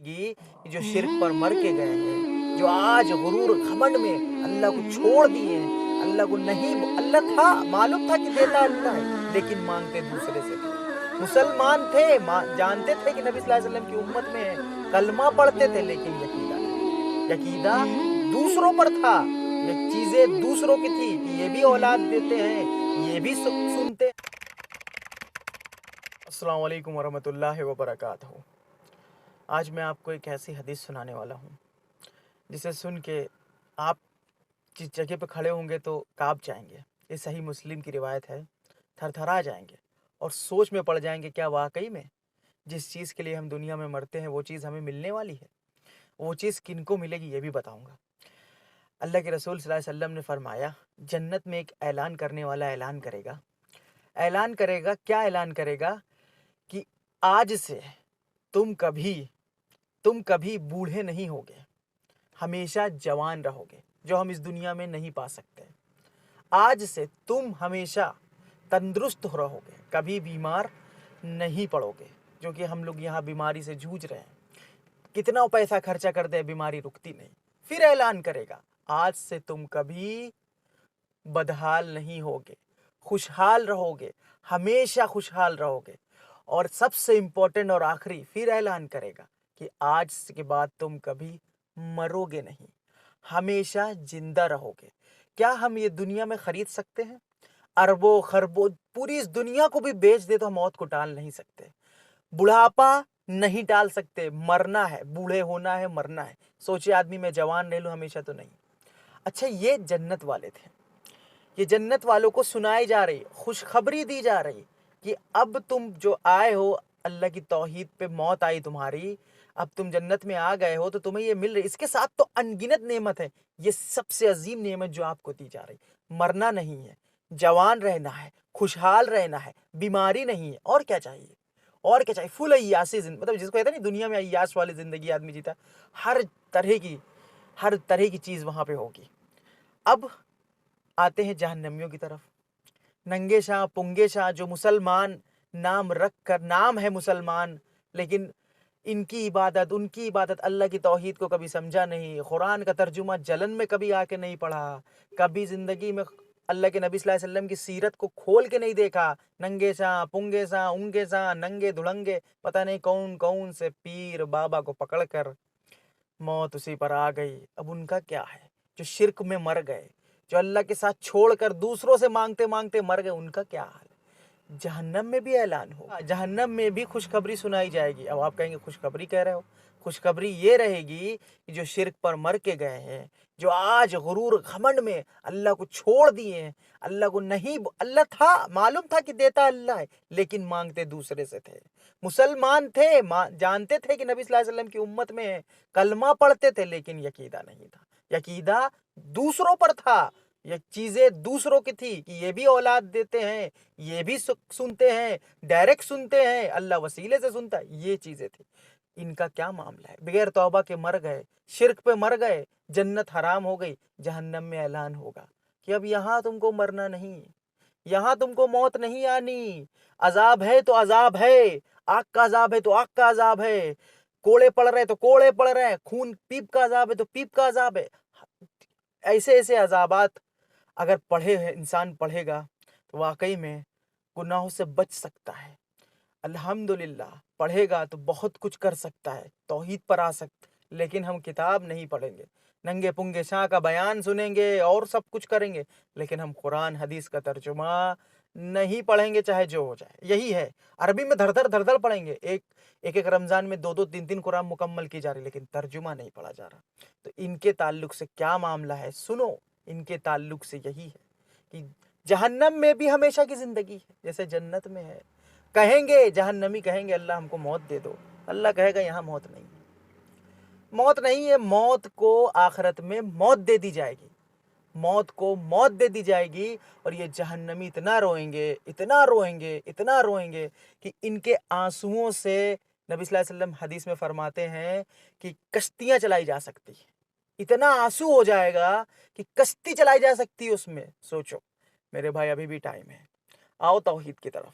گی جو شرک پر مر کے گئے ہیں، جو آج غرور گھمنڈ میں اللہ کو چھوڑ دیے ہیں، اللہ کو نہیں، اللہ تھا، معلوم تھا کہ دیتا اللہ ہے، لیکن مانگتے دوسرے سے تھے۔ مسلمان تھے، جانتے تھے کہ نبی صلی اللہ علیہ وسلم کی امت میں ہے، کلمہ پڑھتے تھے، لیکن یقیدہ نہیں، یقیدہ دوسروں پر تھا، یہ چیزیں دوسروں کی تھی کہ یہ بھی اولاد دیتے ہیں، یہ بھی سنتے ہیں۔ السلام علیکم ورحمۃ اللہ وبرکاتہ۔ آج میں آپ کو ایک ایسی حدیث سنانے والا ہوں جسے سن کے آپ جس جگہ پہ کھڑے ہوں گے تو کانپ جائیں گے۔ یہ صحیح مسلم کی روایت ہے، تھر تھرا جائیں گے اور سوچ میں پڑ جائیں گے کیا واقعی میں جس چیز کے لیے ہم دنیا میں مرتے ہیں وہ چیز ہمیں ملنے والی ہے؟ وہ چیز کن کو ملے گی یہ بھی بتاؤں گا۔ اللہ کے رسول صلی اللہ علیہ وسلم نے فرمایا، جنت میں ایک اعلان کرنے والا اعلان کرے گا۔ اعلان کرے گا، کیا اعلان کرے گا؟ کہ آج سے تم کبھی بوڑھے نہیں ہوگے، ہمیشہ جوان رہو گے، جو ہم اس دنیا میں نہیں پا سکتے۔ آج سے تم ہمیشہ تندرست رہو گے، کبھی بیمار نہیں پڑو گے، جو کہ ہم لوگ یہاں بیماری سے جھوج رہے ہیں، کتنا پیسہ خرچہ کر دے بیماری رکتی نہیں۔ پھر اعلان کرے گا، آج سے تم کبھی بدحال نہیں ہوگے، خوشحال رہو گے، ہمیشہ خوشحال رہو گے۔ اور سب سے امپورٹنٹ اور آخری پھر اعلان کرے گا کہ آج کے بعد تم کبھی مرو گے نہیں، ہمیشہ زندہ رہو گے۔ کیا ہم یہ دنیا میں خرید سکتے ہیں؟ اربوں خربوں، پوری اس دنیا کو بھی بیچ دے تو ہم موت کو ٹال نہیں سکتے۔ بڑھاپا نہیں ٹال سکتے، مرنا ہے، بوڑھے ہونا ہے، مرنا ہے۔ سوچے آدمی میں جوان رہ لوں ہمیشہ تو نہیں۔ اچھا، یہ جنت والے تھے، یہ جنت والوں کو سنائی جا رہی، خوشخبری دی جا رہی کہ اب تم جو آئے ہو اللہ کی توحید پہ، موت آئی تمہاری، اب تم جنت میں آ گئے ہو تو تمہیں یہ مل رہی۔ اس کے ساتھ تو انگنت نعمت ہے، یہ سب سے عظیم نعمت جو آپ کو دی جا رہی۔ مرنا نہیں ہے، جوان رہنا ہے، خوشحال رہنا ہے، بیماری نہیں ہے، اور کیا چاہیے؟ اور کیا چاہیے؟ فل عیاشی مطلب جس کو کہتے ہیں نا دنیا میں عیاش والی زندگی آدمی جیتا، ہر طرح کی چیز وہاں پہ ہوگی۔ اب آتے ہیں جہنمیوں کی طرف۔ ننگے شاہ پنگے شاہ جو مسلمان نام رکھ کر، نام ہے مسلمان، لیکن ان کی عبادت اللہ کی توحید کو کبھی سمجھا نہیں، قرآن کا ترجمہ جلن میں کبھی آ کے نہیں پڑھا، کبھی زندگی میں اللہ کے نبی صلی اللہ علیہ وسلم کی سیرت کو کھول کے نہیں دیکھا۔ ننگے شاہ پنگے شاہ انگے شاہ ننگے دھڑنگے، پتہ نہیں کون سے پیر بابا کو پکڑ کر موت اسی پر آ گئی۔ اب ان کا کیا ہے؟ جو شرک میں مر گئے، جو اللہ کے ساتھ چھوڑ کر دوسروں سے مانگتے مانگتے مر گئے، ان کا کیا حال ہے؟ جہنم میں بھی اعلان ہو، جہنم میں بھی خوشخبری سنائی جائے گی۔ اب آپ کہیں گے خوشخبری کہہ رہے ہو؟ خوشخبری یہ رہے گی کہ جو شرک پر مر کے گئے ہیں، جو آج غرور گھمنڈ میں اللہ کو چھوڑ دیے ہیں، اللہ کو نہیں، اللہ تھا، معلوم تھا کہ دیتا اللہ ہے، لیکن مانگتے دوسرے سے تھے۔ مسلمان تھے، جانتے تھے کہ نبی صلی اللہ علیہ وسلم کی امت میں ہے، کلمہ پڑھتے تھے، لیکن یقیدہ نہیں تھا، یقیدہ دوسروں پر تھا، یہ چیزیں دوسروں کی تھی کہ یہ بھی اولاد دیتے ہیں، یہ بھی سنتے ہیں، ڈائریکٹ سنتے ہیں، اللہ وسیلے سے سنتا ہے، یہ چیزیں تھی۔ ان کا کیا معاملہ ہے؟ بغیر توبہ کے مر گئے، شرک پہ مر گئے، جنت حرام ہو گئی، جہنم میں اعلان ہوگا کہ اب یہاں تم کو مرنا نہیں، یہاں تم کو موت نہیں آنی، عذاب ہے تو عذاب ہے، آگ کا عذاب ہے تو آگ کا عذاب ہے، کوڑے پڑ رہے تو کوڑے پڑ رہے ہیں، خون پیپ کا عذاب ہے تو پیپ کا عذاب ہے۔ ایسے عذابات اگر انسان پڑھے گا تو واقعی میں گناہوں سے بچ سکتا ہے۔ الحمدللہ پڑھے گا تو بہت کچھ کر سکتا ہے، توحید پر آ سکتا ہے، لیکن ہم کتاب نہیں پڑھیں گے، ننگے پنگے شاہ کا بیان سنیں گے اور سب کچھ کریں گے، لیکن ہم قرآن حدیث کا ترجمہ نہیں پڑھیں گے، چاہے جو ہو جائے۔ یہی ہے، عربی میں دھڑ دھڑ پڑھیں گے، ایک رمضان میں 2-3 قرآن مکمل کی جا رہی، لیکن ترجمہ نہیں پڑھا جا رہا۔ تو ان کے تعلق سے کیا معاملہ ہے سنو، ان کے تعلق سے یہی ہے کہ جہنم میں بھی ہمیشہ کی زندگی ہے جیسے جنت میں ہے۔ کہیں گے جہنمی، کہیں گے اللہ ہم کو موت دے دو، اللہ کہے گا یہاں موت نہیں ہے، موت نہیں ہے، موت کو آخرت میں موت دے دی جائے گی، موت کو موت دے دی جائے گی۔ اور یہ جہنمی اتنا روئیں گے، اتنا روئیں گے، اتنا روئیں گے کہ ان کے آنسوؤں سے نبی صلی اللہ علیہ وسلم حدیث میں فرماتے ہیں کہ کشتیاں چلائی جا سکتی ہیں، اتنا آنسو ہو جائے گا کہ کشتی چلائی جا سکتی ہے اس میں۔ سوچو میرے بھائی، ابھی بھی ٹائم ہے، آؤ توحید کی طرف،